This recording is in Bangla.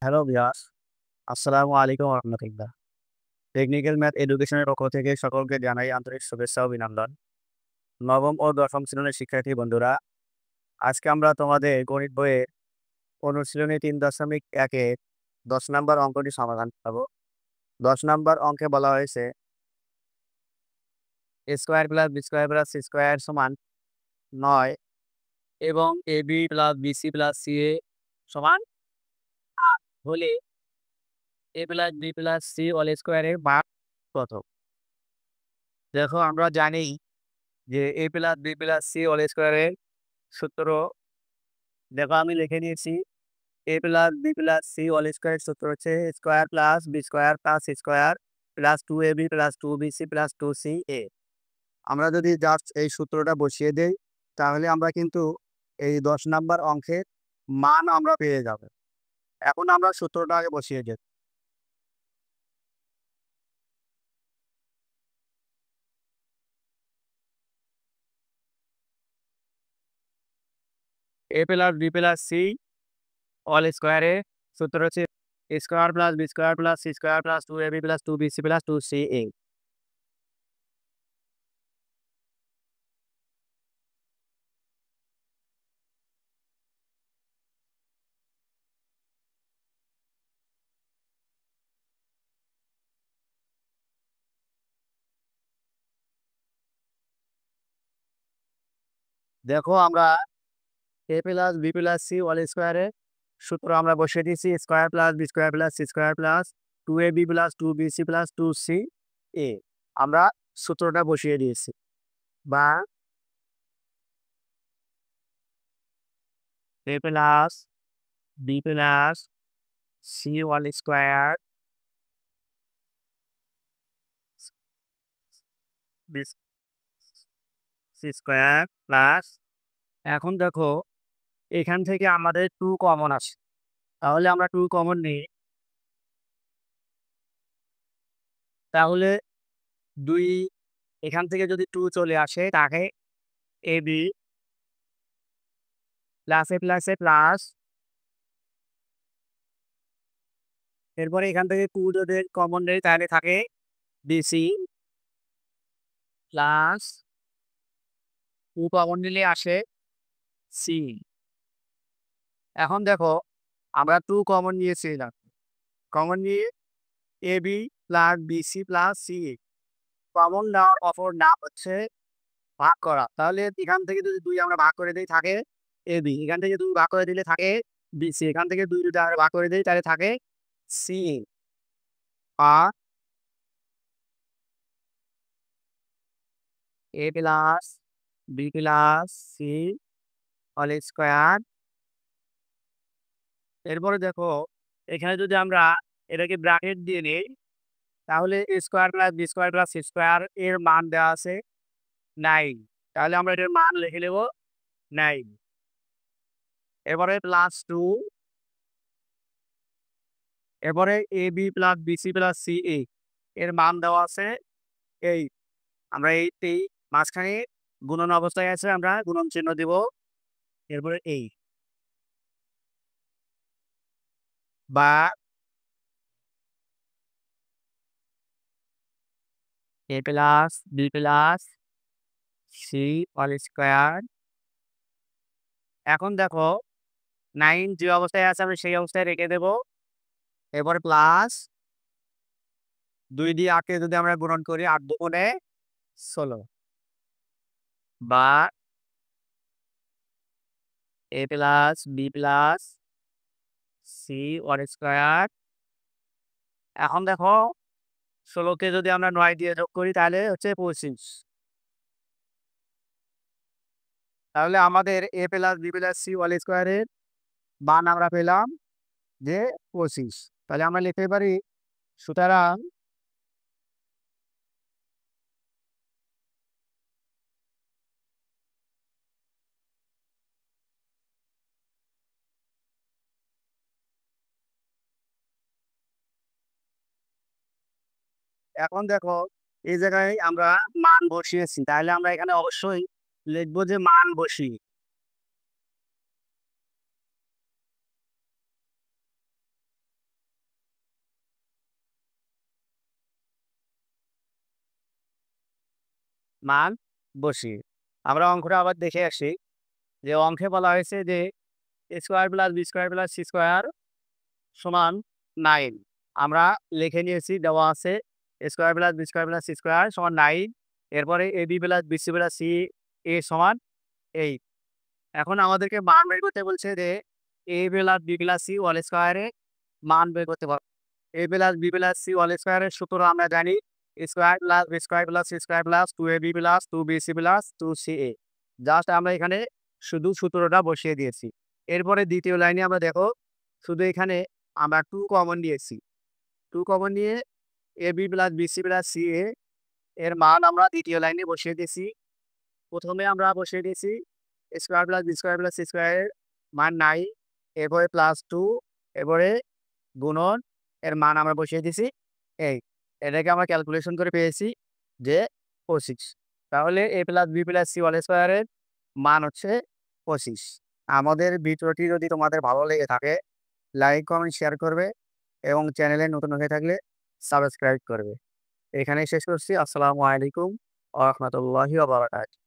হ্যালো ভিউয়ার্স, আসসালামু আলাইকুম ওয়া রাহমাতুল্লাহ। টেকনিক্যাল ম্যাথ এডুকেশনের পক্ষ থেকে সকলকে জানাই আন্তরিক শুভেচ্ছা ও অভিনন্দন। নবম ও দশম শ্রেণীর শিক্ষার্থী বন্ধুরা, আজকে আমরা তোমাদের গণিত বইয়ের অনুশীলনী ৩.১ এর ১০ নাম্বার অঙ্কটি সমাধান করব। ১০ নাম্বার অঙ্কে বলা হয়েছে a square plus b square plus c square সমান ৯ এবং ab plus bc plus ca সমান ৮ হলে a plus b plus c whole স্কয়ারের মান কত? দেখো আমরা জানি যে a plus b plus c whole স্কয়ারের সূত্র দেখো আমি লিখে নিয়েছি। a plus b plus c whole স্কয়ারের সূত্র হচ্ছে square plus b square plus c square plus 2ab plus 2bc plus 2ca। আমরা যদি জাস্ট এই সূত্রটা বসিয়ে দেই তাহলে আমরা কিন্তু এই ১০ নাম্বার অঙ্কের মান আমরা পেয়ে যাব। এখন আমরা সূত্রটা আগে বসিয়ে দেই। a plus b plus c whole স্কয়ারের সূত্র হচ্ছে square plus b square plus c square plus 2ab plus 2bc plus 2ca। দেখো আমরা a plus b plus c whole স্কয়ারের সূত্র আমরা বসিয়ে দিয়েছি square plus b square plus c square plus 2ab plus 2bc plus 2ca। আমরা সূত্রটা বসিয়ে দিয়েছি বা a plus b plus c whole square b c square plus, এখন দেখো এখান থেকে আমাদের 2 কমন আছে, তাহলে আমরা 2 কমন নিই। তাহলে 2 এখান থেকে যদি 2 চলে আসে তাকে ab প্লাসে প্লাসে প্লাস, এরপরে এখান থেকে 2 যদি কমন নেই তাহলে থাকে bc প্লাস 2 কমন নিলে আসে c। এখন দেখো আমরা 2 কমন নিয়েছিলাম, কমন নিয়ে ab plus bc plus c common নেওয়ার অপর নাম হচ্ছে ভাগ করা। তাহলে এখান থেকে যদি 2 আমরা ভাগ করে দেই থাকে ab, এখান থেকে 2 ভাগ করে দিলে থাকে bc, এখান থেকে 2 যদি আমরা ভাগ করে দেই তাহলে থাকে c। আর a plus b plus c whole square. এরপরে দেখো এখানে যদি আমরা এটাকে ব্র্যাকেট দিয়ে নিই তাহলে a square plus b square plus c square এর মান দেওয়া আছে 9, তাহলে আমরা এটার মান লিখে নেব 9। এরপরে প্লাস 2, এরপরে ab plus bc plus ca এর মান দেওয়া আছে 8। আমরা এই মাঝখানে গুণন অবস্থায় আছে, আমরা গুণন চিহ্ন দিব, এরপরে 8 বা a plus b plus c whole square. এখন দেখো 9 যে অবস্থায় আছে আমি সেই অবস্থায় রেখে দেব। এরপরে প্লাস 2 দিয়ে 8 কে যদি আমরা গুণন করি 8 দুগুণে 16 বা a plus b plus c whole square. এখন দেখো 16 কে যদি আমরা 9 দিয়ে যোগ করি তাহলে হচ্ছে 25। তাহলে আমাদের a plus b plus c whole স্কয়ারের মান আমরা পেলাম যে 25। তাহলে আমরা লিখতে পারি সুতরাং এখন দেখো এই জায়গায় আমরা মান বসিয়েছি, তাহলে আমরা এখানে অবশ্যই লিখবো যে মান বসি। মান বসিয়ে আমরা অঙ্কটা আবার দেখে আসি যে অঙ্কে বলা হয়েছে যে square plus B square plus C square সমান 9। আমরা লিখে নিয়েছি, দেওয়া আছে square plus B square plus C square সমান 9। এরপরে A B plus B C plus C A সমান 8। এখন আমাদেরকে মান বের করতে বলছে যে A plus B plus C whole স্কোয়ারে মান বের করতে পারবো। A plus B plus C whole স্কোয়ারের সূত্র আমরা জানি square plus B square plus C square plus 2ab plus 2bc plus 2ca। Just আমরা এখানে শুধু সূত্রটা বসিয়ে দিয়েছি। এরপরে দ্বিতীয় লাইনে আমরা দেখো শুধু এখানে আমরা 2 কমন নিয়েছি। 2 কমন নিয়ে A B plus BC plus C A এর মান আমরা দ্বিতীয় লাইনে বসিয়ে দিয়েছি। প্রথমে আমরা বসিয়ে দিয়েছি square plus B square plus c স্কোয়ারের মান 9, এরপরে +2, এরপরে গুণন এর মান আমরা বসিয়ে দিয়েছি 8। এটাকে আমরা ক্যালকুলেশন করে পেয়েছি যে 25। তাহলে A plus B plus C whole স্কোয়ারের মান হচ্ছে 25। আমাদের ভিডিওটি যদি তোমাদের ভালো লেগে থাকে লাইক কমেন্ট শেয়ার করবে এবং চ্যানেলে নতুন হয়ে থাকলে সাবস্ক্রাইব করবে। এখানেই শেষ করছি। আসসালামু আলাইকুম ওয়া রাহমাতুল্লাহি ওয়া বারাকাতুহু।